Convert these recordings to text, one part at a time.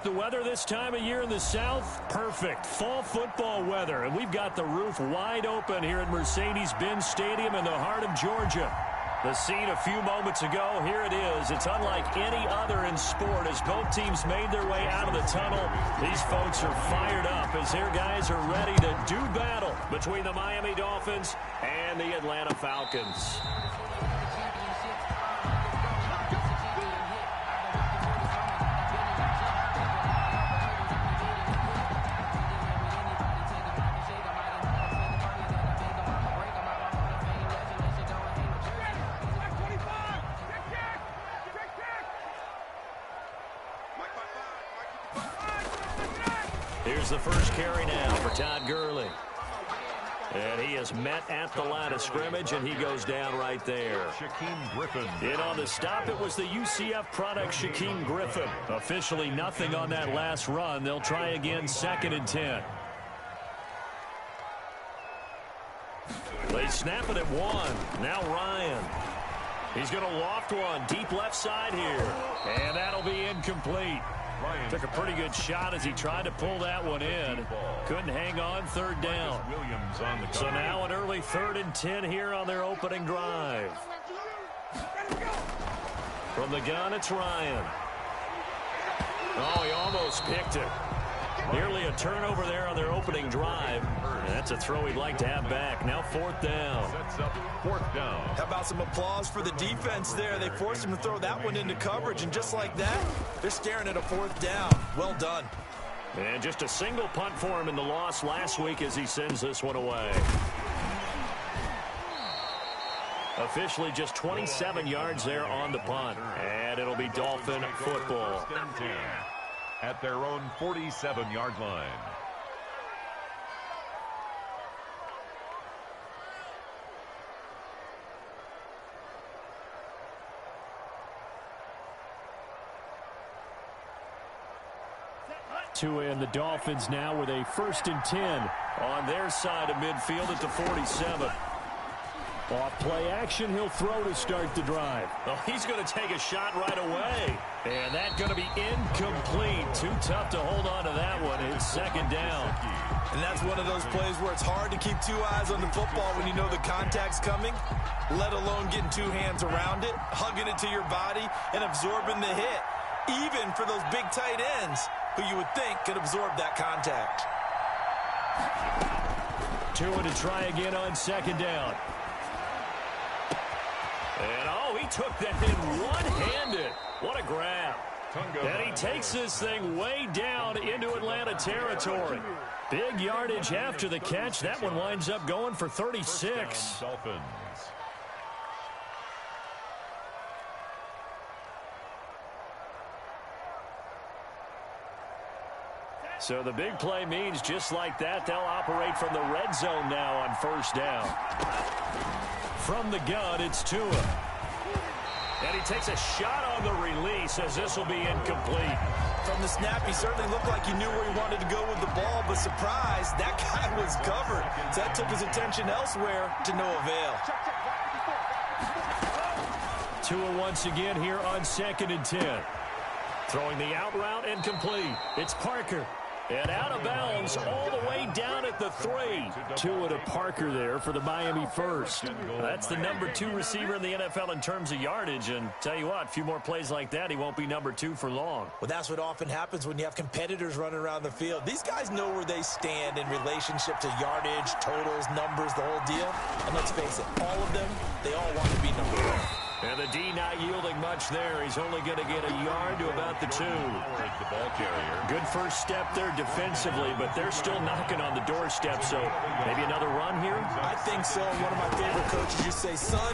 The weather this time of year in the South, perfect. Fall football weather, and we've got the roof wide open here at Mercedes-Benz Stadium in the heart of Georgia. The scene a few moments ago, here it is. It's unlike any other in sport as both teams made their way out of the tunnel. These folks are fired up as their guys are ready to do battle between the Miami Dolphins and the Atlanta Falcons. Here's the first carry now for Todd Gurley. And he is met at the line of scrimmage, and he goes down right there. Shaquem Griffin. In on the stop, it was the UCF product, Shaquem Griffin. Officially nothing on that last run. They'll try again, 2nd and 10. They snap it at 1. Now Ryan. He's going to loft one deep left side here. And that'll be incomplete. Took a pretty good shot as he tried to pull that one in. Couldn't hang on, 3rd down. So now an early 3rd and 10 here on their opening drive. From the gun, it's Ryan. Oh, he almost picked it. Nearly a turnover there on their opening drive. And that's a throw he'd like to have back. Now 4th down. Sets up 4th down. How about some applause for the defense there? They forced him to throw that one into coverage, and just like that, they're staring at a 4th down. Well done. And just a single punt for him in the loss last week as he sends this one away. Officially just 27 yards there on the punt. And it'll be Dolphin football. At their own 47-yard line. Tua and the Dolphins now with a 1st and 10 on their side of midfield at the 47. Off play action, he'll throw to start the drive. Oh, he's going to take a shot right away. And that's going to be incomplete. Too tough to hold on to that one. It's 2nd down. And that's one of those plays where it's hard to keep 2 eyes on the football when you know the contact's coming, let alone getting 2 hands around it, hugging it to your body, and absorbing the hit, even for those big tight ends who you would think could absorb that contact. Tua to try again on 2nd down. And, oh, he took that in one-handed. What a grab. And he takes this thing way down into Atlanta territory. Big yardage after the catch. That one winds up going for 36. Dolphins. So the big play means just like that, they'll operate from the red zone now on 1st down. From the gun, it's Tua. And he takes a shot on the release as this will be incomplete. From the snap, he certainly looked like he knew where he wanted to go with the ball, but surprise, that guy was covered. So that took his attention elsewhere to no avail. Tua once again here on 2nd and 10. Throwing the out route and complete. It's Parker. And out of bounds all the way down at the 3. Tua to Parker there for the Miami first. That's the number 2 receiver in the NFL in terms of yardage. And tell you what, a few more plays like that, he won't be number 2 for long. Well, that's what often happens when you have competitors running around the field. These guys know where they stand in relationship to yardage, totals, numbers, the whole deal. And let's face it, all of them, they all want to be number 1. And the D not yielding much there. He's only going to get a yard to about the 2. The ball carrier. Good first step there defensively, but they're still knocking on the doorstep, so maybe another run here? I think so. One of my favorite coaches used to say, son,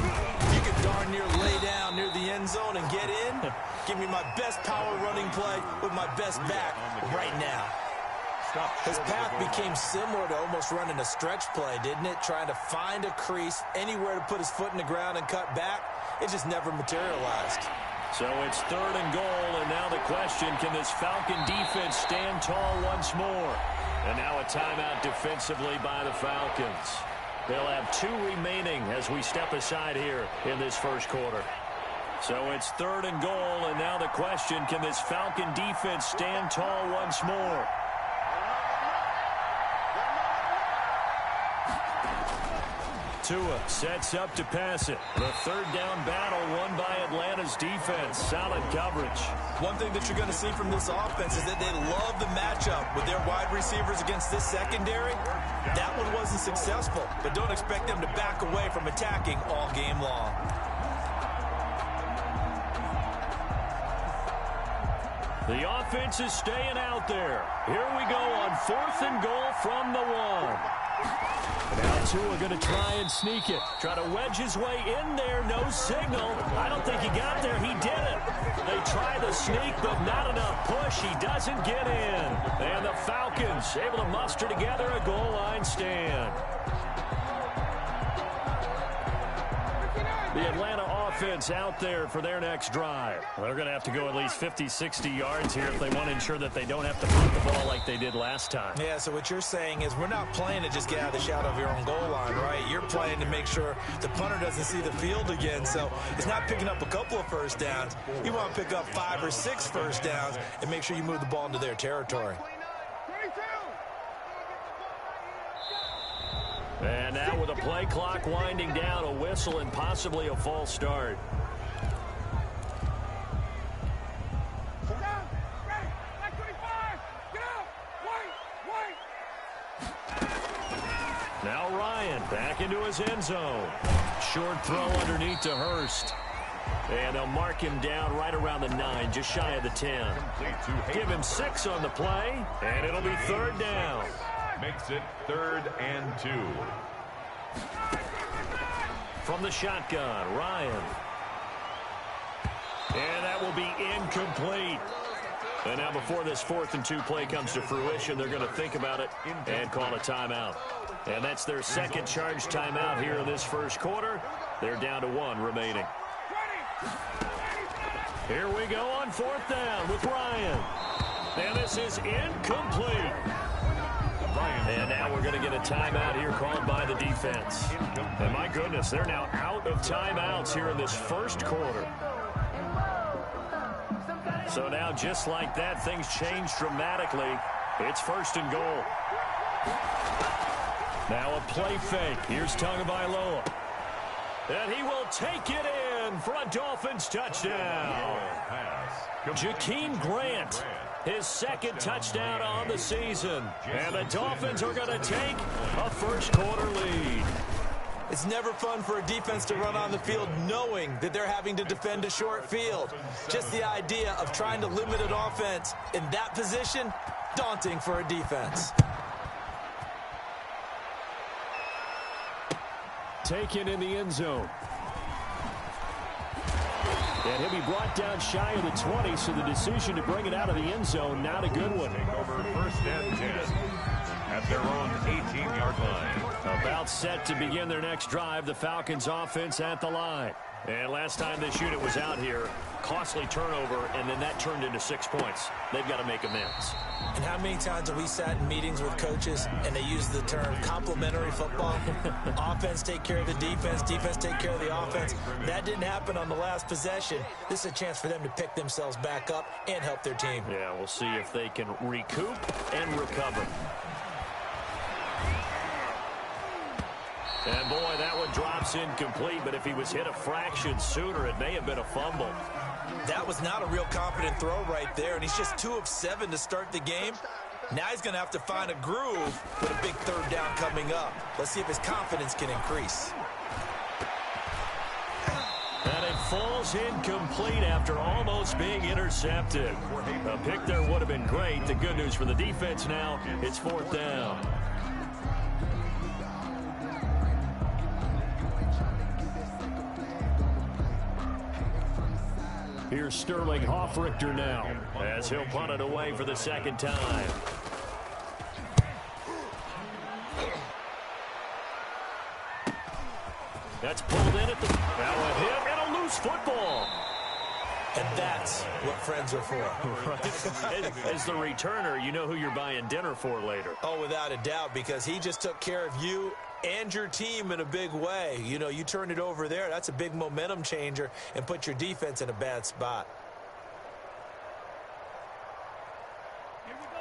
you can darn near lay down near the end zone and get in. Give me my best power running play with my best back right now. His path became similar to almost running a stretch play, didn't it? Trying to find a crease, anywhere to put his foot in the ground and cut back. It just never materialized. So it's 3rd and goal, and now the question, can this Falcon defense stand tall once more? And now a timeout defensively by the Falcons. They'll have 2 remaining as we step aside here in this first quarter. So it's 3rd and goal, and now the question, can this Falcon defense stand tall once more? Tua sets up to pass it. The 3rd down battle won by Atlanta's defense. Solid coverage. One thing that you're going to see from this offense is that they love the matchup with their wide receivers against this secondary. That one wasn't successful, but don't expect them to back away from attacking all game long. The offense is staying out there. Here we go on 4th and goal from the 1. Now Tua going to try and sneak it. Try to wedge his way in there. No signal. I don't think he got there. He did it. They try the sneak, but not enough push. He doesn't get in. And the Falcons able to muster together a goal line stand. The Atlanta offense out there for their next drive. They're going to have to go at least 50, 60 yards here if they want to ensure that they don't have to punt the ball like they did last time. Yeah, so what you're saying is we're not playing to just get out of the shadow of your own goal line, right? You're playing to make sure the punter doesn't see the field again. So it's not picking up a couple of first downs. You want to pick up 5 or 6 first downs and make sure you move the ball into their territory. And now with a play clock winding down, a whistle and possibly a false start. Now Ryan back into his end zone. Short throw underneath to Hurst. And they'll mark him down right around the 9, just shy of the 10. Give him 6 on the play, and it'll be 3rd down. Makes it 3rd and 2. From the shotgun, Ryan. And that will be incomplete. And now before this 4th and 2 play comes to fruition, they're going to think about it and call a timeout. And that's their 2nd charged timeout here in this 1st quarter. They're down to 1 remaining. Here we go on 4th down with Ryan. And this is incomplete. And now we're going to get a timeout here called by the defense. And my goodness, they're now out of timeouts here in this 1st quarter. So now just like that, things change dramatically. It's 1st and goal. Now a play fake. Here's Tagovailoa. And he will take it in for a Dolphins touchdown. Jakeem Grant, his 2nd touchdown on the season. And the Dolphins are going to take a 1st quarter lead. It's never fun for a defense to run on the field knowing that they're having to defend a short field. Just the idea of trying to limit an offense in that position, daunting for a defense. Taken in the end zone. And he'll be brought down shy of the 20, so the decision to bring it out of the end zone, not a good one. Over 1st and 10 at their own 18-yard line. About set to begin their next drive, the Falcons offense at the line. And last time this unit was out here, costly turnover, and then that turned into 6 points. They've got to make amends. And how many times have we sat in meetings with coaches and they use the term complementary football? Offense take care of the defense, defense take care of the offense. That didn't happen on the last possession. This is a chance for them to pick themselves back up and help their team. Yeah, we'll see if they can recoup and recover. And boy, that one drops incomplete, but if he was hit a fraction sooner, it may have been a fumble. That was not a real confident throw right there, and he's just 2 of 7 to start the game. Now he's going to have to find a groove with a big 3rd down coming up. Let's see if his confidence can increase. And it falls incomplete after almost being intercepted. A pick there would have been great. The good news for the defense now, it's 4th down. Here's Sterling Hoffrichter now as he'll punt it away for the 2nd time. That's pulled in at the... Now a hit and a loose football. And that's what friends are for. Right. As the returner, you know who you're buying dinner for later. Oh, without a doubt, because he just took care of you and your team in a big way. You know, you turn it over there, that's a big momentum changer and put your defense in a bad spot.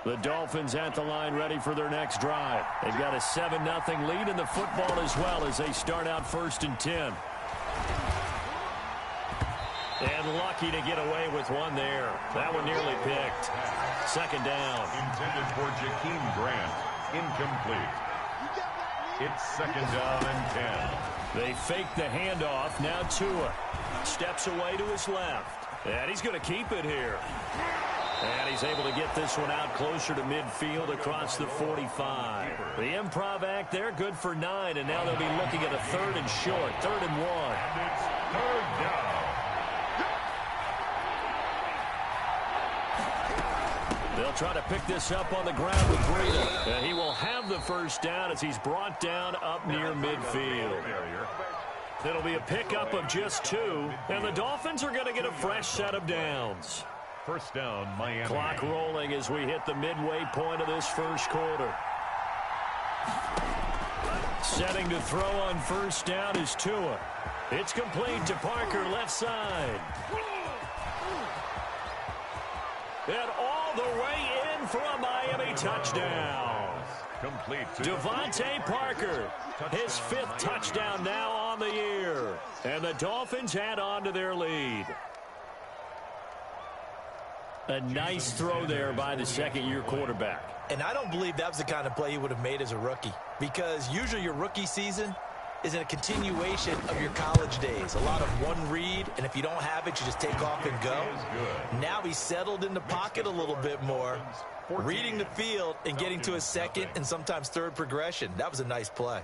The Dolphins at the line ready for their next drive. They've got a 7-0 lead in the football as well as they start out 1st and 10. And lucky to get away with one there. That one nearly picked. 2nd down. Intended for Jakeem Grant. Incomplete. It's 2nd down and 10. They fake the handoff. Now Tua steps away to his left. And he's going to keep it here. And he's able to get this one out closer to midfield across the 45. The improv act there, good for 9. And now they'll be looking at a 3rd and short, 3rd and 1. And it's 3rd down. They'll try to pick this up on the ground with Breida. And he will have the 1st down as he's brought down up near midfield. It'll be a pickup of just 2. And the Dolphins are going to get a fresh set of downs. 1st down, Miami. Clock rolling as we hit the midway point of this 1st quarter. Setting to throw on 1st down is Tua. It's complete to Parker, left side. And all the way in for a Miami touchdown. Complete to Devontae Parker, his 5th touchdown now on the year. And the Dolphins add on to their lead. A nice throw there by the 2nd-year quarterback. And I don't believe that was the kind of play he would have made as a rookie, because usually your rookie season is a continuation of your college days. A lot of one read, and if you don't have it, you just take off and go. Now he's settled in the pocket a little bit more, reading the field and getting to his 2nd and sometimes 3rd progression. That was a nice play.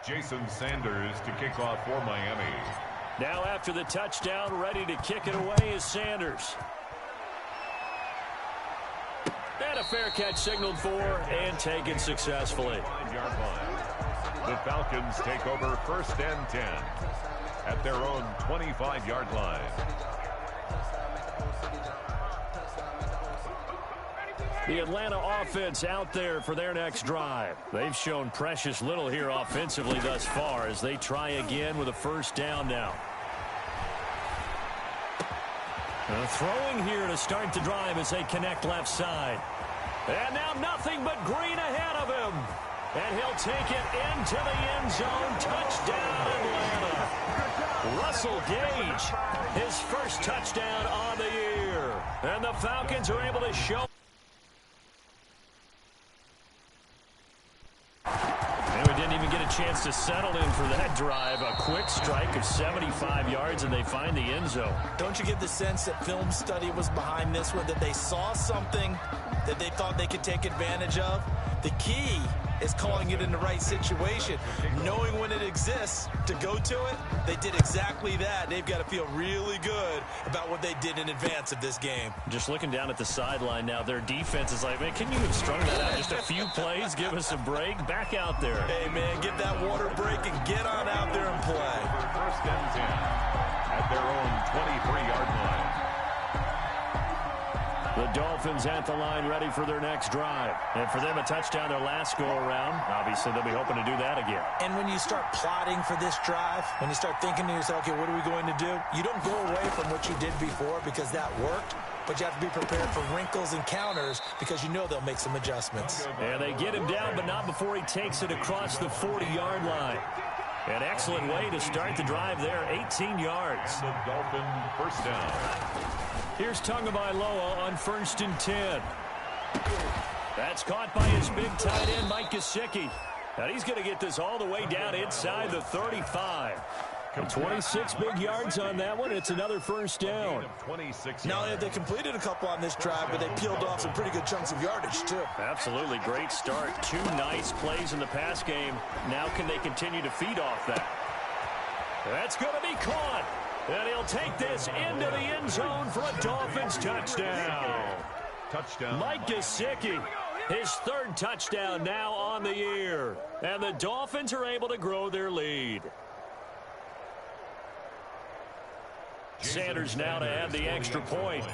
Jason Sanders to kick off for Miami. Now after the touchdown, ready to kick it away is Sanders. And a fair catch signaled for and taken successfully. 5-yard line. The Falcons take over 1st and 10 at their own 25-yard line. The Atlanta offense out there for their next drive. They've shown precious little here offensively thus far as they try again with a 1st down now. Throwing here to start the drive as they connect left side. And now nothing but green ahead of him. And he'll take it into the end zone. Touchdown, Atlanta. Russell Gage, his 1st touchdown on the year. And the Falcons are able to show. And we didn't even get a chance to settle in for that drive. A quick strike of 75 yards, and they find the end zone. Don't you get the sense that film study was behind this one, that they saw something that they thought they could take advantage of? The key is calling it in the right situation, knowing when it exists to go to it. They did exactly that. They've got to feel really good about what they did in advance of this game. Just looking down at the sideline now, their defense is like, man, can you have strung that out just a few plays? Give us a break. Back out there. Hey, man, get that water break and get on out there and play. 1st and 10 at their own 23-yard line. The Dolphins at the line ready for their next drive. And for them, a touchdown their last go-around. Obviously, they'll be hoping to do that again. And when you start plotting for this drive, when you start thinking to yourself, okay, what are we going to do? You don't go away from what you did before because that worked, but you have to be prepared for wrinkles and counters because you know they'll make some adjustments. And they get him down, but not before he takes it across the 40-yard line. An excellent way to start the drive there, 18 yards. And the Dolphin 1st down. Here's Tagovailoa on 1st and 10. That's caught by his big tight end, Mike Gesicki. And he's going to get this all the way down inside the 35. And 26 big yards on that one. It's another 1st down. Not only have they completed a couple on this drive, but they peeled off some pretty good chunks of yardage, too. Absolutely. Great start. 2 nice plays in the pass game. Now can they continue to feed off that? That's going to be caught. And he'll take this into the end zone for a Dolphins touchdown. Touchdown. Mike Gesicki, his 3rd touchdown now on the year. And the Dolphins are able to grow their lead. Sanders now to add the extra point.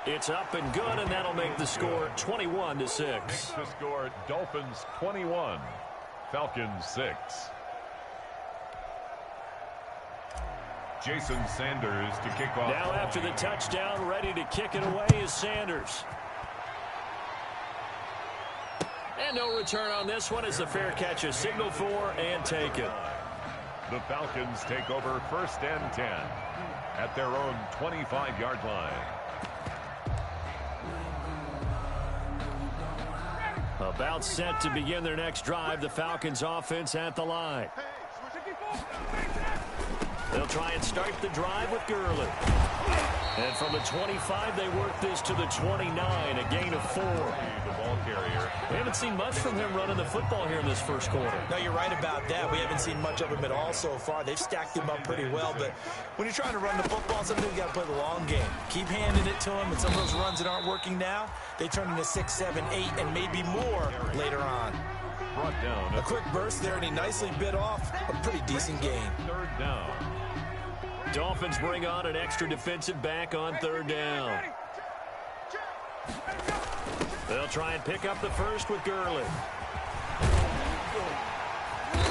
It's up and good, and that'll make the score 21-6. The score, Dolphins 21, Falcons 6. Jason Sanders to kick off. Now after the touchdown, ready to kick it away is Sanders. And no return on this one as the fair catch is signaled for and taken. The Falcons take over 1st and 10 at their own 25-yard line. About set to begin their next drive, the Falcons offense at the line. They'll try and start the drive with Gurley. And from the 25, they work this to the 29, a gain of 4. The ball carrier. We haven't seen much from him running the football here in this first quarter. No, you're right about that. We haven't seen much of him at all so far. They've stacked him up pretty well, but when you're trying to run the football, sometimes you got to play the long game. Keep handing it to him, and some of those runs that aren't working now, they turn into 6, 7, 8, and maybe more later on. Brought down. A quick burst there, and he nicely bit off a pretty decent gain. 3rd down. Dolphins bring on an extra defensive back on 3rd down. They'll try and pick up the first with Gurley.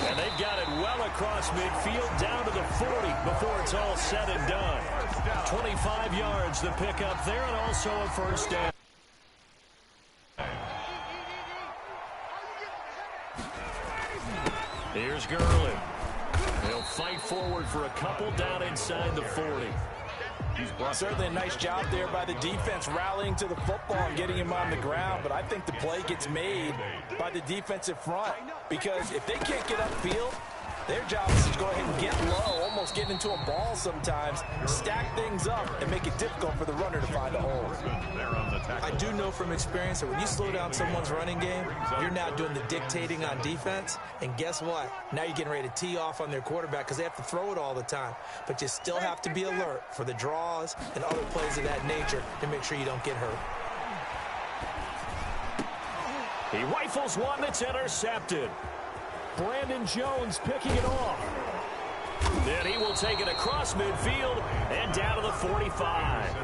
And they've got it well across midfield down to the 40 before it's all said and done. 25 yards the pickup there, and also a 1st down. Here's Gurley. They'll fight forward for a couple down inside the 40. Certainly a nice job there by the defense rallying to the football and getting him on the ground, but I think the play gets made by the defensive front because if they can't get upfield, their job is to go ahead and get low, almost get into a ball sometimes, stack things up, and make it difficult for the runner to find a hole. I do know from experience that when you slow down someone's running game, you're now doing the dictating on defense, and guess what? Now you're getting ready to tee off on their quarterback because they have to throw it all the time. But you still have to be alert for the draws and other plays of that nature to make sure you don't get hurt. He rifles one that's intercepted. Brandon Jones picking it off. Then he will take it across midfield and down to the 45.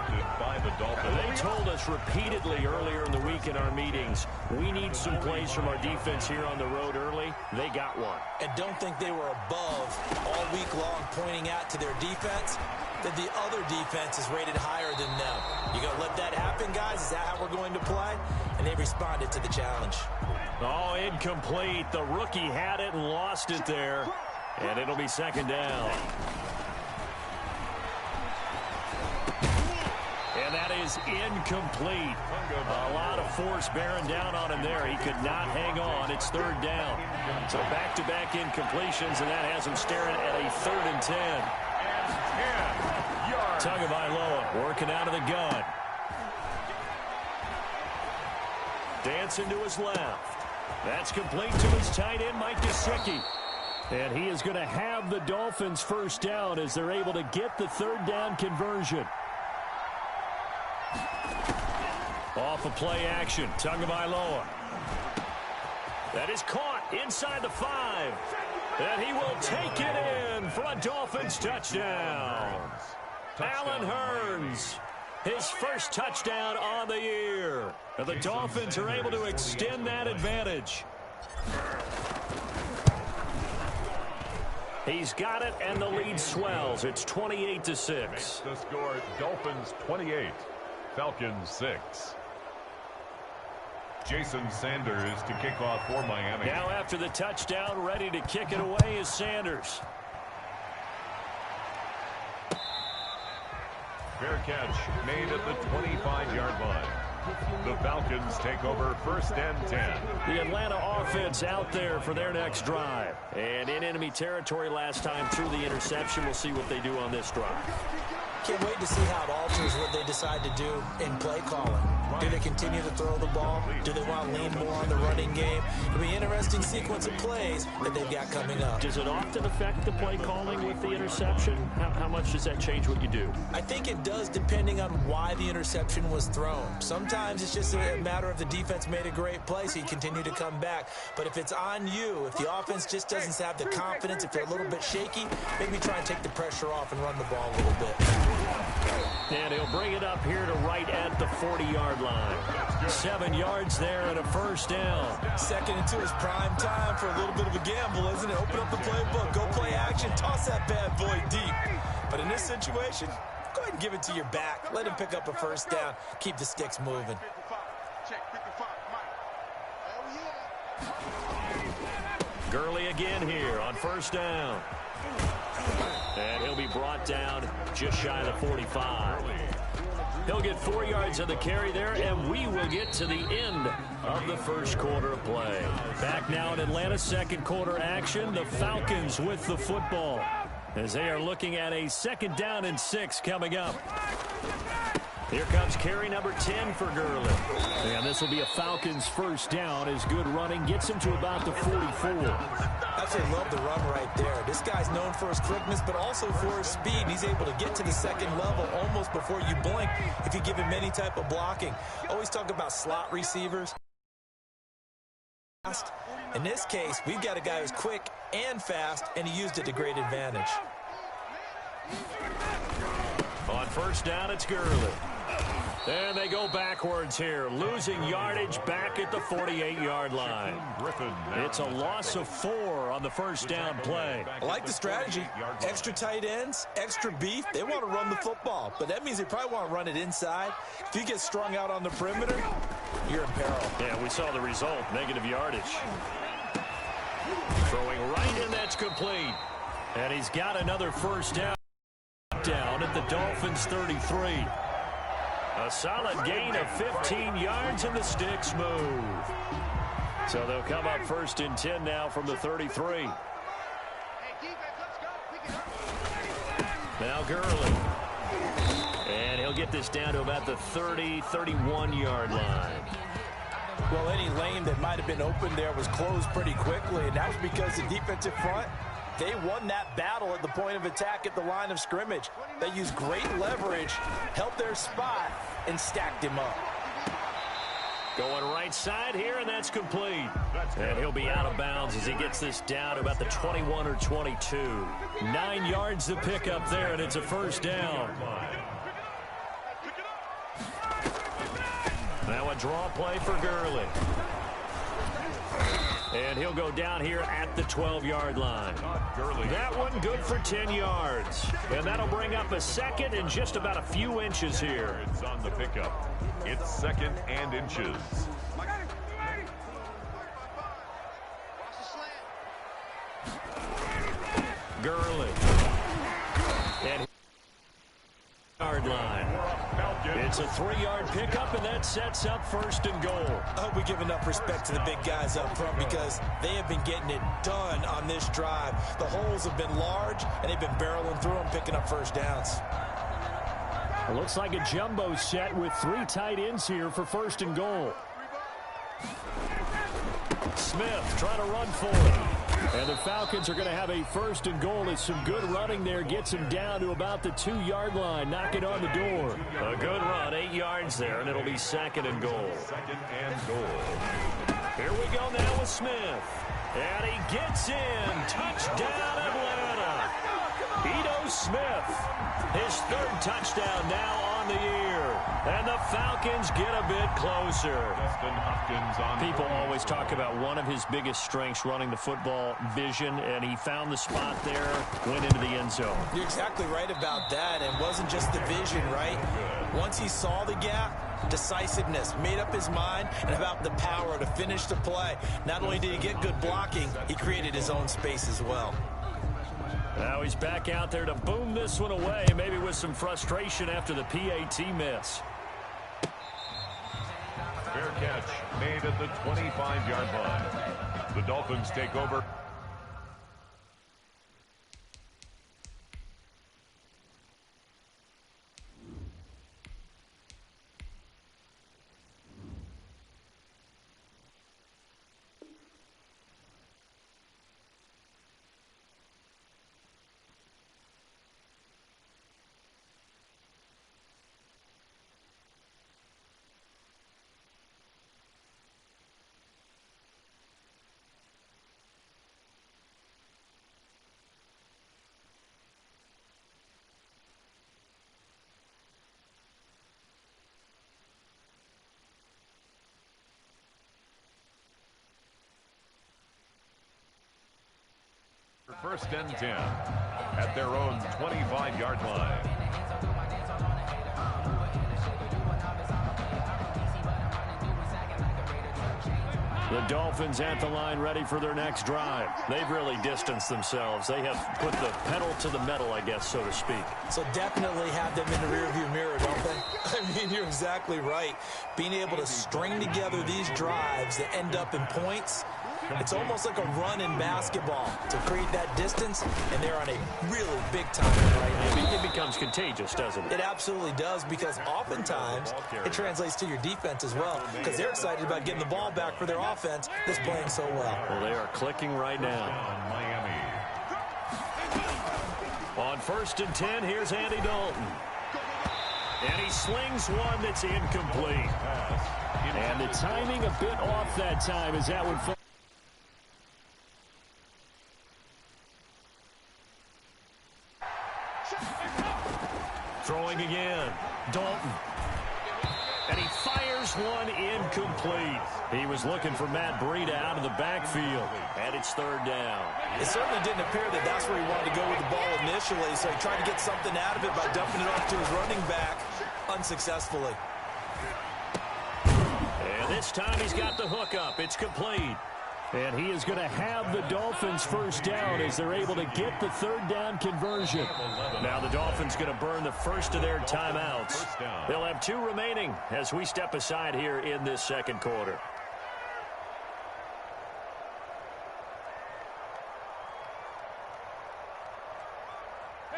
They told us repeatedly earlier in the week in our meetings, we need some plays from our defense here on the road early. They got one. And don't think they were above all week long pointing out to their defense that the other defense is rated higher than them. You going to let that happen, guys? Is that how we're going to play? And they responded to the challenge. Oh, incomplete. The rookie had it and lost it there. And it'll be 2nd down. And that is incomplete. A lot of force bearing down on him there. He could not hang on. It's 3rd down. So back-to-back incompletions, and that has him staring at a 3rd and 10. Tagovailoa working out of the gun. Dancing to his left. That's complete to his tight end, Mike Gesicki. And he is going to have the Dolphins 1st down as they're able to get the 3rd down conversion. Off of play action, Tagovailoa. That is caught inside the 5. And he will take it in for a Dolphins touchdown. Allen Hurns, his first touchdown on the year. And the Dolphins are able to extend that advantage. He's got it, and the lead swells. It's 28-6. The score, Dolphins 28, Falcons 6. Jason Sanders to kick off for Miami. Now after the touchdown, ready to kick it away is Sanders. Fair catch made at the 25-yard line. The Falcons take over 1st and 10. The Atlanta offense out there for their next drive. And in enemy territory last time through the interception. We'll see what they do on this drive. Can't wait to see how it alters what they decide to do in play calling. Do they continue to throw the ball? Do they want to lean more on the running game? It'll be an interesting sequence of plays that they've got coming up. Does it often affect the play calling with the interception? How much does that change what you do? I think it does, depending on why the interception was thrown. Sometimes it's just a matter of the defense made a great play, so you continue to come back. But if it's on you, if the offense just doesn't have the confidence, if they're a little bit shaky, maybe try and take the pressure off and run the ball a little bit. And he'll bring it up here to right at the 40-yard line. 7 yards there and a first down. 2nd and 2 is prime time for a little bit of a gamble, isn't it? Open up the playbook, go play action, toss that bad boy deep. But in this situation, go ahead and give it to your back. Let him pick up a first down. Keep the sticks moving. Gurley again here on first down. And he'll be brought down just shy of the 45. He'll get 4 yards of the carry there, and we will get to the end of the first quarter of play. Back now in Atlanta, second quarter action. The Falcons with the football as they are looking at a 2nd down and 6 coming up. Here comes carry number 10 for Gurley. And this will be a Falcons first down as good running gets him to about the 44. Absolutely love the run right there. This guy's known for his quickness, but also for his speed. He's able to get to the second level almost before you blink if you give him any type of blocking. Always talk about slot receivers. In this case, we've got a guy who's quick and fast, and he used it to great advantage. On first down, it's Gurley. And they go backwards here, losing yardage back at the 48-yard line. It's a loss of 4 on the first down play. I like the strategy. Extra tight ends, extra beef. They want to run the football, but that means they probably want to run it inside. If you get strung out on the perimeter, you're in peril. Yeah, we saw the result, negative yardage. Throwing right, and that's complete. And he's got another first down at the Dolphins' 33. A solid gain of 15 yards, and the sticks move. So they'll come up 1st and 10 now from the 33. Now Gurley. And he'll get this down to about the 30, 31-yard line. Well, any lane that might have been open there was closed pretty quickly, and that was because the defensive front, they won that battle at the point of attack at the line of scrimmage. They used great leverage, held their spot, and stacked him up. Going right side here, and that's complete. And he'll be out of bounds as he gets this down to about the 21 or 22. 9 yards to pick up there, and it's a first down. Now a draw play for Gurley. And he'll go down here at the 12-yard line. That one good for 10 yards. And that'll bring up a 2nd and just about a few inches here. It's on the pickup. It's 2nd and inches. Gurley. And yard line. It's a 3-yard pickup, and that sets up 1st and goal. I hope we give enough respect to the big guys up front because they have been getting it done on this drive. The holes have been large, and they've been barreling through them, picking up first downs. It looks like a jumbo set with 3 tight ends here for 1st and goal. Smith trying to run for it. And the Falcons are going to have a 1st and goal as some good running there gets him down to about the 2-yard line, knocking on the door. A good run, 8 yards there, and it'll be 2nd and goal. 2nd and goal. Here we go now with Smith. And he gets in. Touchdown, Atlanta. Ito Smith, his 3rd touchdown now on the year. And the Falcons get a bit closer. People always talk about one of his biggest strengths running the football, vision, and he found the spot there, went into the end zone. You're exactly right about that. It wasn't just the vision, right? Once he saw the gap, decisiveness, made up his mind, and about the power to finish the play. Not only did he get good blocking, he created his own space as well. Now he's back out there to boom this one away, maybe with some frustration after the PAT miss. Fair catch made at the 25-yard line. The Dolphins take over. first and 10 at their own 25-yard line. The Dolphins at the line, ready for their next drive. They've really distanced themselves. They have put the pedal to the metal, I guess, so to speak. So definitely have them in the rearview mirror, don't they? I mean, you're exactly right. Being able to string together these drives that end up in points, it's almost like a run in basketball to create that distance, and they're on a really big time right now. It becomes contagious, doesn't it? It absolutely does, because oftentimes it translates to your defense as well, because they're excited about getting the ball back for their offense that's playing so well. Well, they are clicking right now. Miami. On first and 10, here's Andy Dalton. And he slings one that's incomplete. And the timing a bit off that time as that one falls. Throwing again, Dalton. And he fires one incomplete. He was looking for Matt Breida out of the backfield. And it's third down. It certainly didn't appear that that's where he wanted to go with the ball initially, so he tried to get something out of it by dumping it off to his running back unsuccessfully. And this time he's got the hook up. It's complete. And he is going to have the Dolphins first down as they're able to get the third down conversion. Now the Dolphins going to burn the first of their timeouts. They'll have 2 remaining as we step aside here in this second quarter.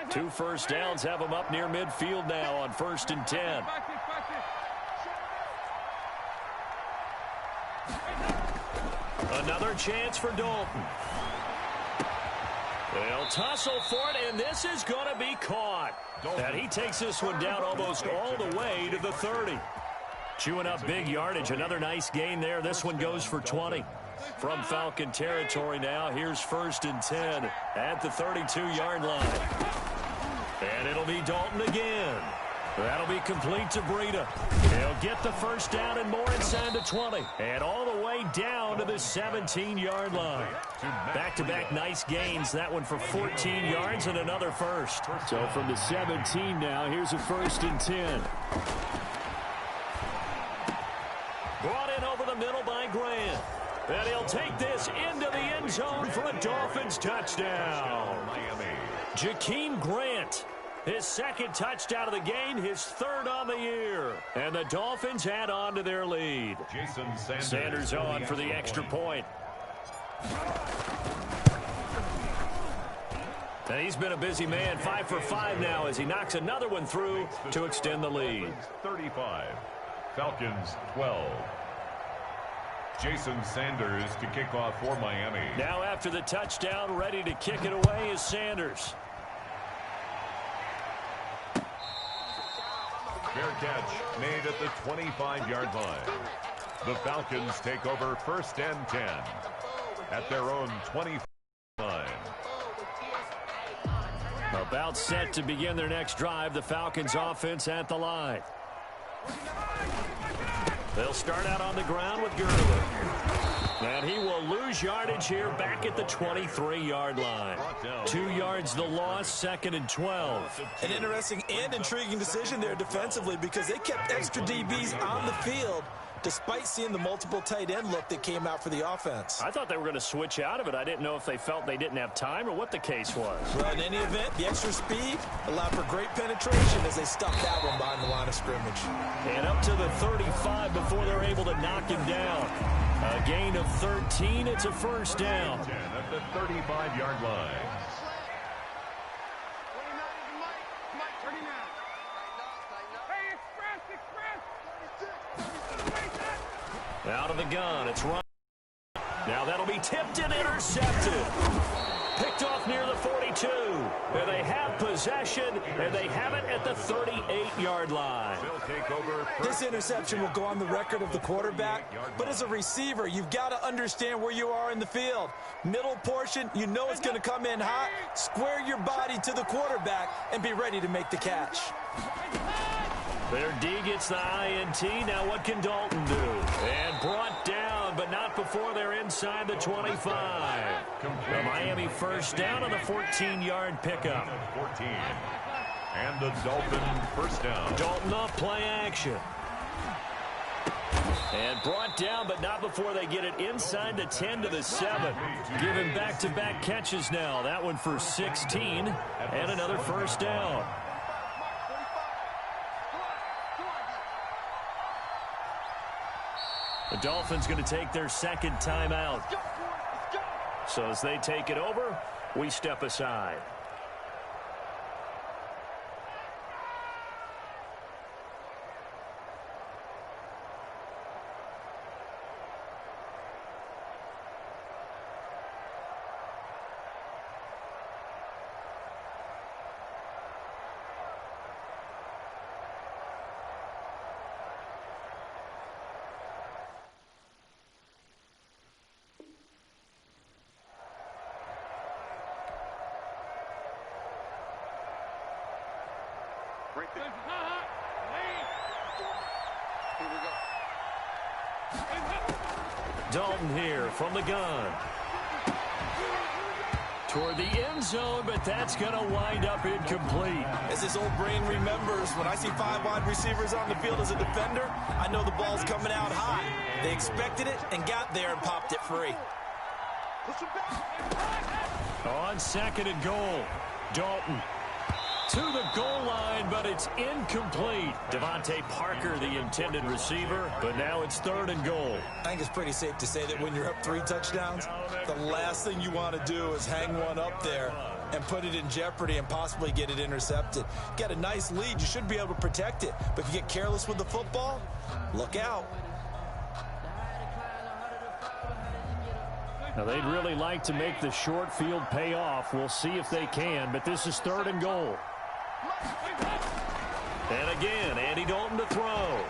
Two first downs have them up near midfield now on first and 10. Another chance for Dalton. They'll tussle for it, and this is going to be caught. And he takes this one down almost all the way to the 30. Chewing up big yardage. Another nice gain there. This one goes for 20. From Falcon territory now, here's first and 10 at the 32-yard line. And it'll be Dalton again. That'll be complete to Breida. He'll get the first down and more inside the 20. And all the way down to the 17-yard line. Back-to-back nice gains. That one for 14 yards and another first. So from the 17 now, here's a first and 10. Brought in over the middle by Grant. And he'll take this into the end zone for a Dolphins touchdown. Jakeem Grant. His second touchdown of the game, his third on the year. And the Dolphins add on to their lead. Sanders on for the extra point. And he's been a busy man, 5 for 5 now as he knocks another one through to extend the lead. 35, Falcons 12. Jason Sanders to kick off for Miami. Now after the touchdown, ready to kick it away is Sanders. Fair catch made at the 25-yard line. The Falcons take over first and 10 at their own 25 line. About set to begin their next drive, the Falcons offense at the line. They'll start out on the ground with Gurley. And he will lose yardage here back at the 23-yard line. 2 yards the loss, second and 12. An interesting and intriguing decision there defensively because they kept extra DBs on the field despite seeing the multiple tight end look that came out for the offense. I thought they were going to switch out of it. I didn't know if they felt they didn't have time or what the case was. Well, in any event, the extra speed allowed for great penetration as they stuffed that one behind the line of scrimmage. And up to the 35 before they're able to knock him down. A gain of 13. It's a first down. 10 at the 35-yard line. Out of the gun, it's run. Now that'll be tipped and intercepted. Picked off near the 42. And they have possession, and they have it at the 38-yard line. This interception will go on the record of the quarterback, but as a receiver, you've got to understand where you are in the field. Middle portion, you know it's going to come in hot. Square your body to the quarterback and be ready to make the catch. Their D gets the INT. Now what can Dalton do? And brought down, but not before they're inside the 25. The Miami first down on the 14-yard pickup. 14. And the Dolphin first down. Dalton off play action. And brought down, but not before they get it inside the 10 to the 7. Giving back-to-back catches now. That one for 16 and another first down. The Dolphins going to take their second timeout. So as they take it over, we step aside. Dalton here from the gun. Toward the end zone, but that's going to wind up incomplete. As this old brain remembers, when I see 5 wide receivers on the field as a defender, I know the ball's coming out hot. They expected it and got there and popped it free. On second and goal, Dalton to the goal line, but it's incomplete. Devontae Parker, the intended receiver, but now it's third and goal. I think it's pretty safe to say that when you're up 3 touchdowns, the last thing you want to do is hang one up there and put it in jeopardy and possibly get it intercepted. Get a nice lead, you should be able to protect it. But if you get careless with the football, look out. Now, they'd really like to make the short field pay off. We'll see if they can, but this is third and goal. And again, Andy Dalton to throw.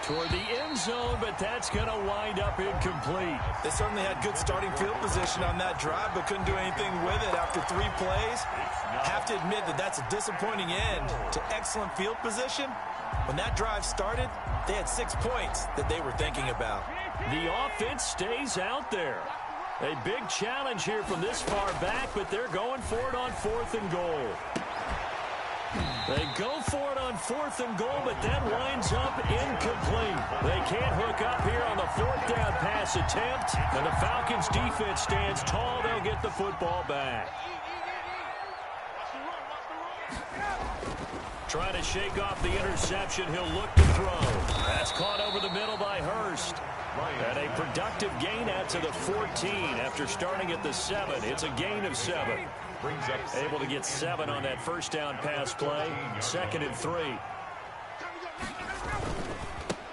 Toward the end zone, but that's going to wind up incomplete. They certainly had good starting field position on that drive, but couldn't do anything with it after 3 plays. Have to admit that that's a disappointing end to excellent field position. When that drive started, they had 6 points that they were thinking about. The offense stays out there. A big challenge here from this far back, but they're going for it on 4th and goal. They go for it on 4th and goal, but that winds up incomplete. They can't hook up here on the 4th down pass attempt, and the Falcons defense stands tall. They'll get the football back. Trying to shake off the interception. He'll look to throw. That's caught over the middle by Hurst. And a productive gain out to the 14 after starting at the 7. It's a gain of 7. Able to get 7 on that first down pass play. 2nd and 3.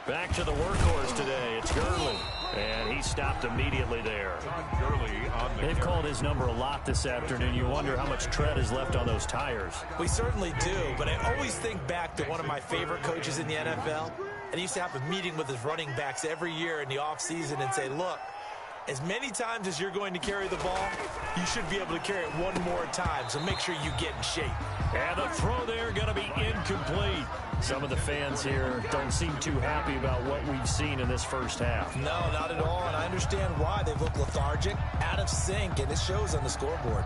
Back to the workhorse today. It's Gurley. And he stopped immediately there. They've called his number a lot this afternoon. You wonder how much tread is left on those tires. We certainly do, but I always think back to one of my favorite coaches in the NFL. And he used to have a meeting with his running backs every year in the offseason and say, look, as many times as you're going to carry the ball, you should be able to carry it one more time, so make sure you get in shape. And the throw there going to be incomplete. Some of the fans here don't seem too happy about what we've seen in this first half. No, not at all, and I understand why. They look lethargic, out of sync, and it shows on the scoreboard.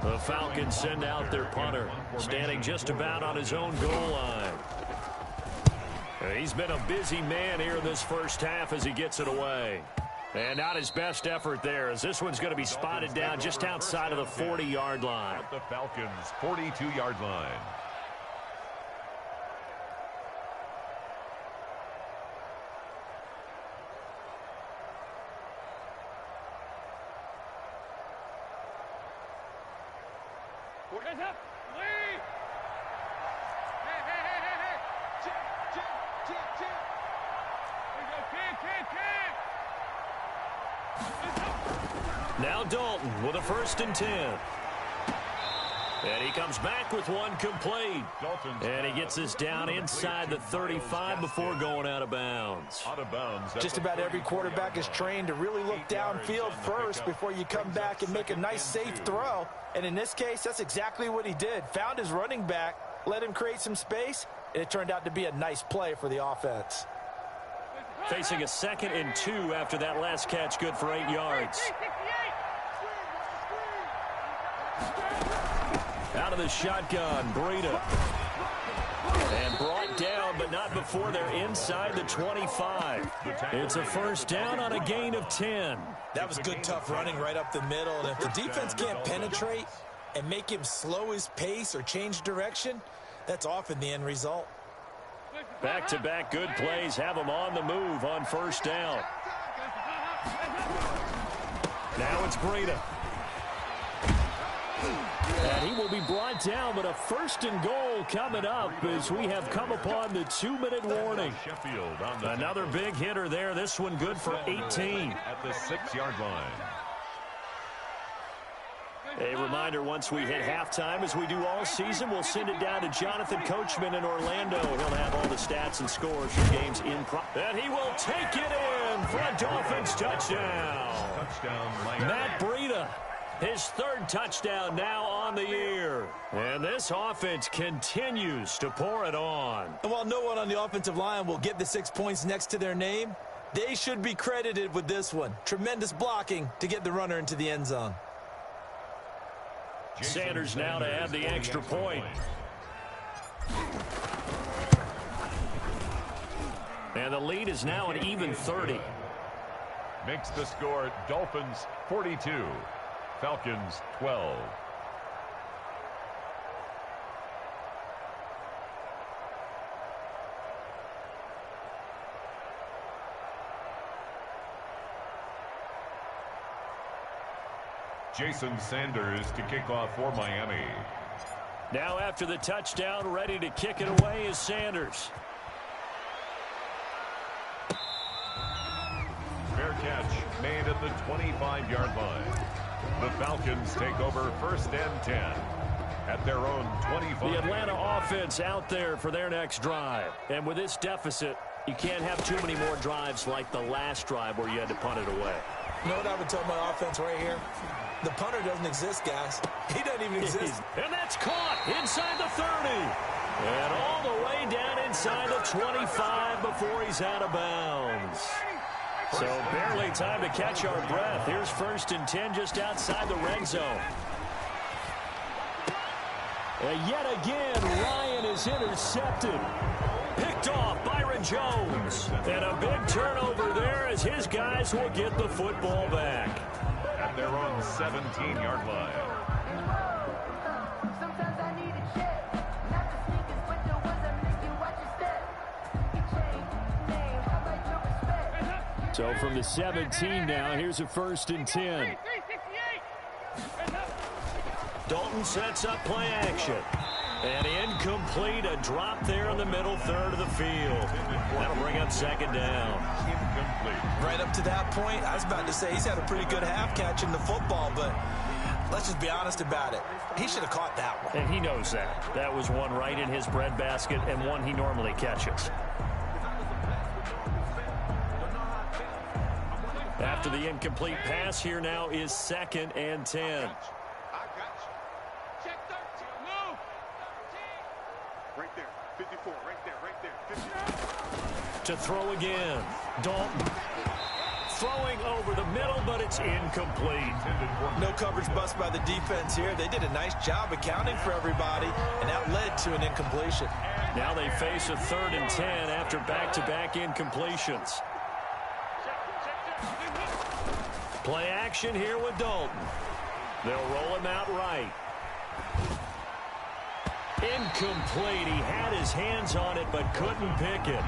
The Falcons send out their punter, standing just about on his own goal line. He's been a busy man here in this first half as he gets it away. And not his best effort there, as this one's going to be spotted down just outside of the 40-yard line. At the Falcons' 42-yard line. Now Dalton with a 1st and 10. And he comes back with one complete. And he gets this down inside the 35 before going out of bounds. Just about every quarterback is trained to really look downfield first before you come back and make a nice safe throw. And in this case, that's exactly what he did. Found his running back, let him create some space, and it turned out to be a nice play for the offense. Facing a 2nd and 2 after that last catch, good for 8 yards. Out of the shotgun, Breida. And brought down, but not before they're inside the 25. It's a 1st down on a gain of 10. That was good, tough running right up the middle. And if the defense can't penetrate and make him slow his pace or change direction, that's often the end result. Back-to-back good plays have them on the move on 1st down. Now it's Breida. And he will be brought down, but a 1st and goal coming up as we have come upon the 2-minute warning. Another big hitter there. This one good for 18. At the 6-yard line. A reminder, once we hit halftime, as we do all season, we'll send it down to Jonathan Coachman in Orlando. He'll have all the stats and scores for games in and he will take it in for a Dolphins touchdown. Matt Breida, his 3rd touchdown now on the year. And this offense continues to pour it on. And while no one on the offensive line will get the 6 points next to their name, they should be credited with this one. Tremendous blocking to get the runner into the end zone. Sanders now to add the extra point. And the lead is now an even 30. Makes the score Dolphins 42, Falcons 12. Jason Sanders to kick off for Miami. Now after the touchdown, ready to kick it away is Sanders. Fair catch made at the 25-yard line. The Falcons take over 1st and 10 at their own 25. The Atlanta offense out there for their next drive. And with this deficit, you can't have too many more drives like the last drive where you had to punt it away. You know what I would tell my offense right here? The punter doesn't exist, guys. He doesn't even exist. And that's caught inside the 30. And all the way down inside the 25 before he's out of bounds. So barely time to catch our breath. Here's 1st and 10 just outside the red zone. And yet again, Ryan is intercepted. Picked off Byron Jones. And a big turnover there as his guys will get the football back. At their own 17-yard line. So from the 17 now, here's a 1st and 10. Dalton sets up play action. And incomplete, a drop there in the middle 3rd of the field. That'll bring up 2nd down. Incomplete. Right up to that point, I was about to say he's had a pretty good half catching the football, but let's just be honest about it. He should have caught that one. And he knows that. That was one right in his breadbasket and one he normally catches. After the incomplete pass, here now is 2nd and 10. Right there, 54, right there, 54. To throw again, Dalton. Throwing over the middle, but it's incomplete. No coverage bust by the defense here. They did a nice job accounting for everybody, and that led to an incompletion. Now they face a 3rd and 10 after back-to-back incompletions. Play action here with Dalton. They'll roll him out right. Incomplete. He had his hands on it but couldn't pick it.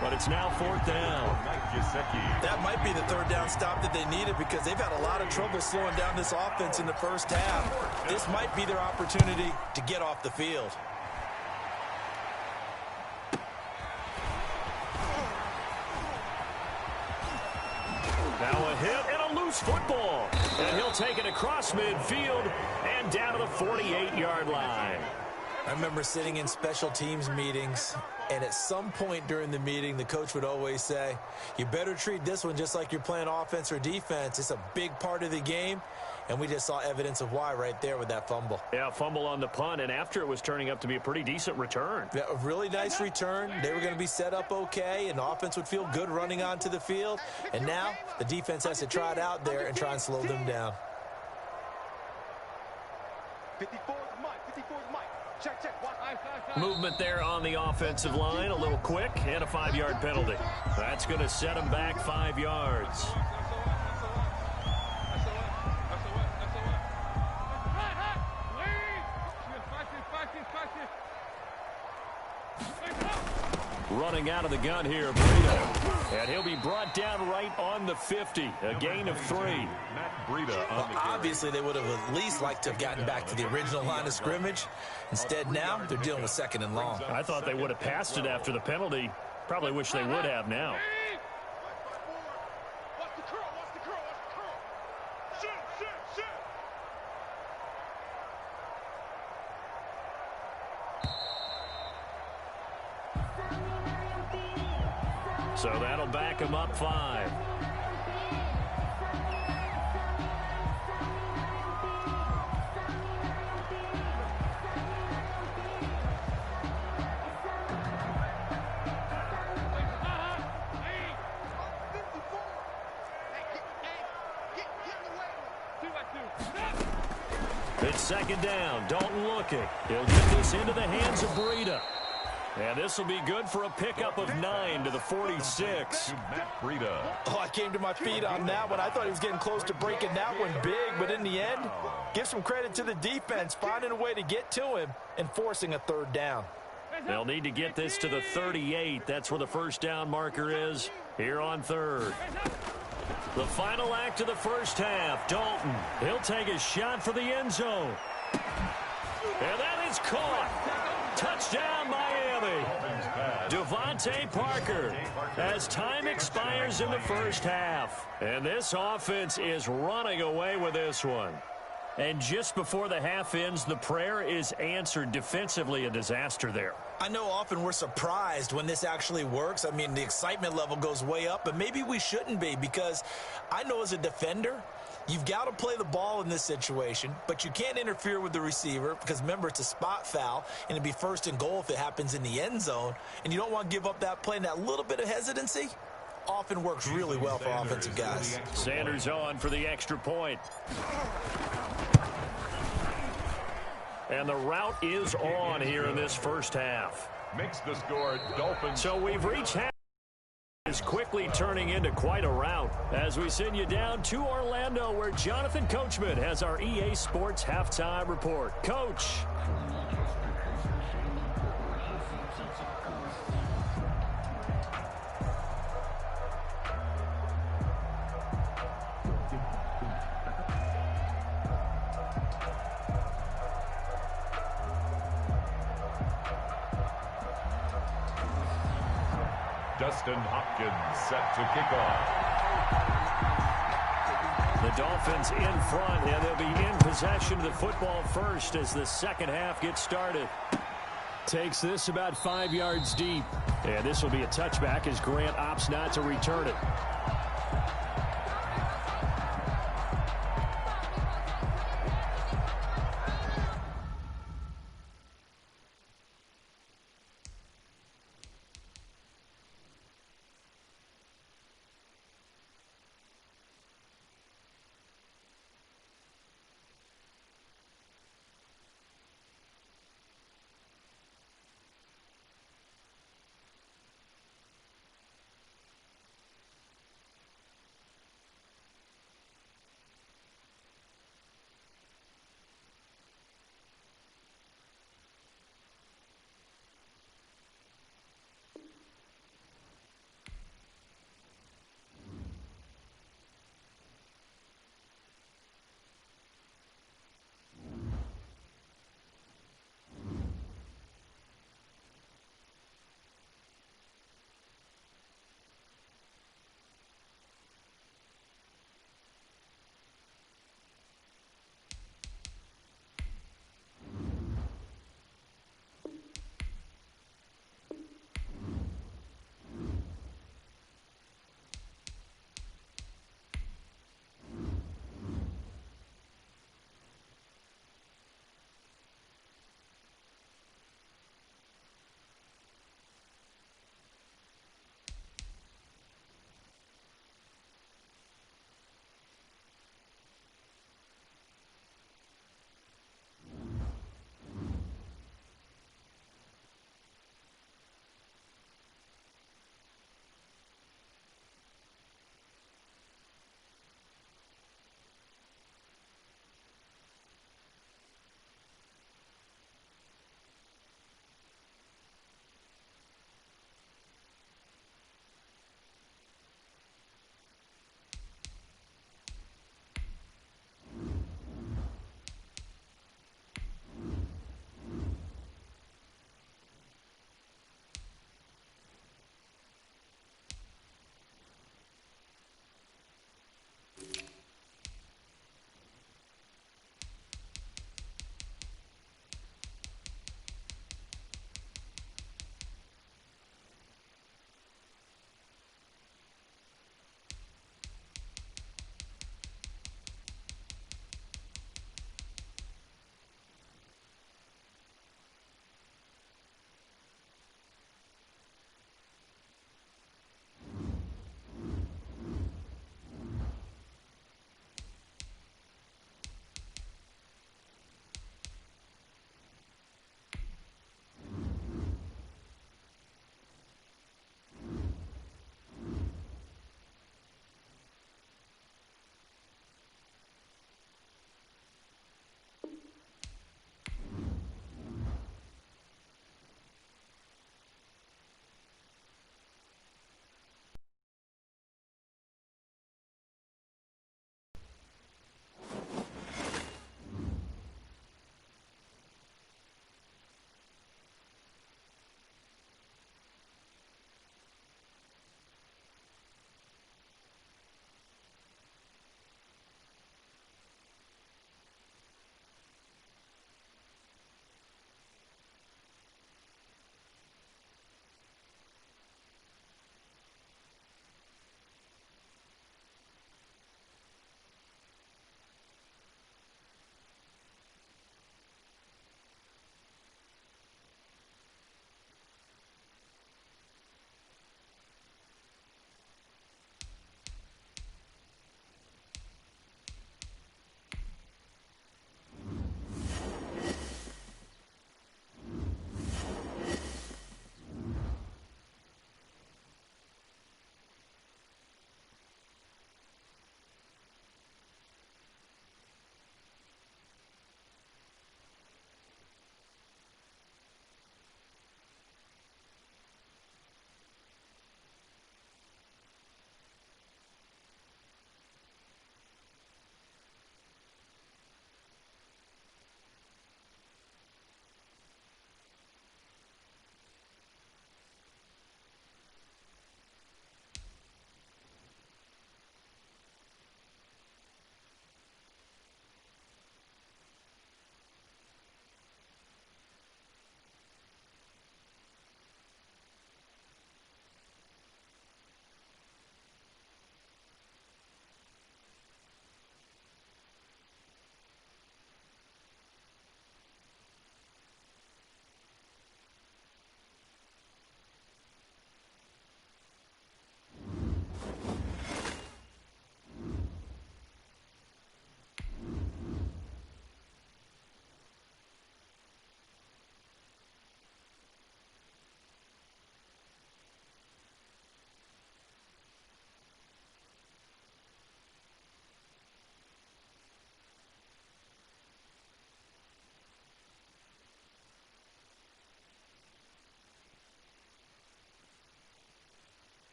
But it's now 4th down. That might be the 3rd down stop that they needed because they've had a lot of trouble slowing down this offense in the 1st half. This might be their opportunity to get off the field. Now a hit and a loose football. And he'll take it across midfield and down to the 48-yard line. I remember sitting in special teams meetings, And at some point during the meeting, the coach would always say, you better treat this one just like you're playing offense or defense. It's a big part of the game. And we just saw evidence of why right there with that fumble. Yeah, fumble on the punt, and after it was turning up to be a pretty decent return. Yeah, a really nice return. They were going to be set up okay, and the offense would feel good running onto the field. And now the defense has to try it out there and try and slow them down. 54 is Mike. 54 is Mike. Check, check. Watch. Movement there on the offensive line, a little quick, and a 5-yard penalty. That's going to set them back 5 yards. Running out of the gun here, Breida. And he'll be brought down right on the 50. A gain of 3. Matt Breida on the carry. Obviously, they would have at least liked to have gotten back to the original line of scrimmage. Instead, now they're dealing with 2nd and long. I thought they would have passed it after the penalty. Probably wish they would have now. Watch the curl. Watch the curl. Watch the curl. Shoot, shoot, shoot. So that'll back him up 5. It's 2nd down. Dalton looking. He'll get this into the hands of Breida. And this will be good for a pickup of 9 to the 46. Matt Breida. Oh, I came to my feet on that one. I thought he was getting close to breaking that one big, but in the end, give some credit to the defense, finding a way to get to him and forcing a 3rd down. They'll need to get this to the 38. That's where the first down marker is here on 3rd. The final act of the first half. Dalton, he'll take a shot for the end zone. And that is caught. Touchdown, Miami. Devontae Parker as time expires in the first half. And this offense is running away with this one. And just before the half ends, the prayer is answered. Defensively, a disaster there. I know often we're surprised when this actually works. I mean, the excitement level goes way up, but maybe we shouldn't be, because I know as a defender, you've got to play the ball in this situation, but you can't interfere with the receiver because, remember, it's a spot foul, and it'd be 1st and goal if it happens in the end zone, and you don't want to give up that play, and that little bit of hesitancy often works really well for offensive guys. Sanders on for the extra point. And the route is on here in this first half. Makes the score Dolphins. So we've reached half. Is quickly turning into quite a rout as we send you down to Orlando, where Jonathan Coachman has our EA Sports halftime report. Coach. Dustin Hopkins set to kick off. The Dolphins in front, and they'll be in possession of the football first as the second half gets started. Takes this about 5 yards deep. And this will be a touchback as Grant opts not to return it.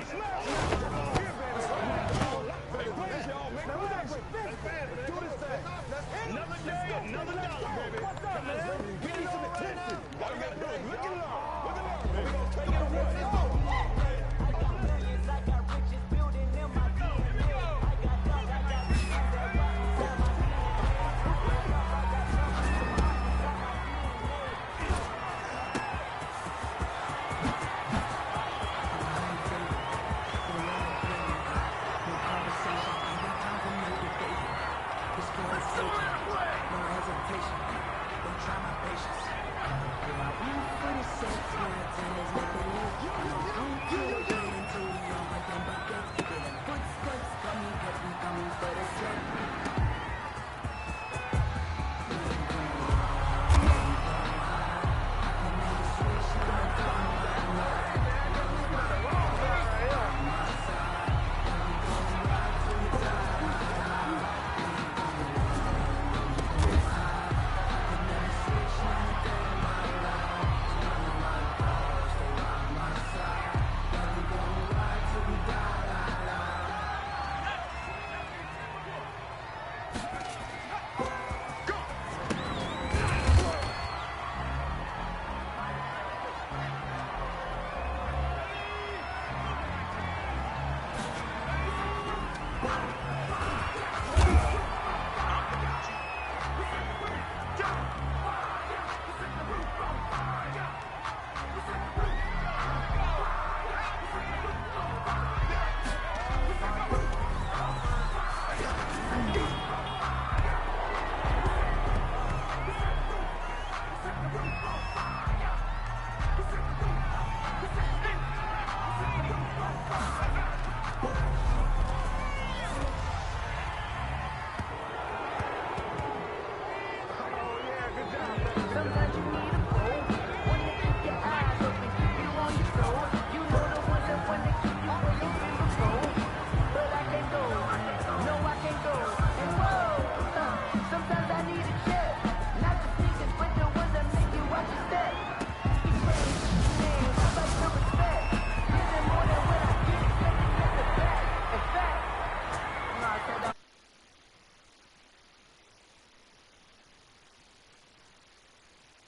Snap!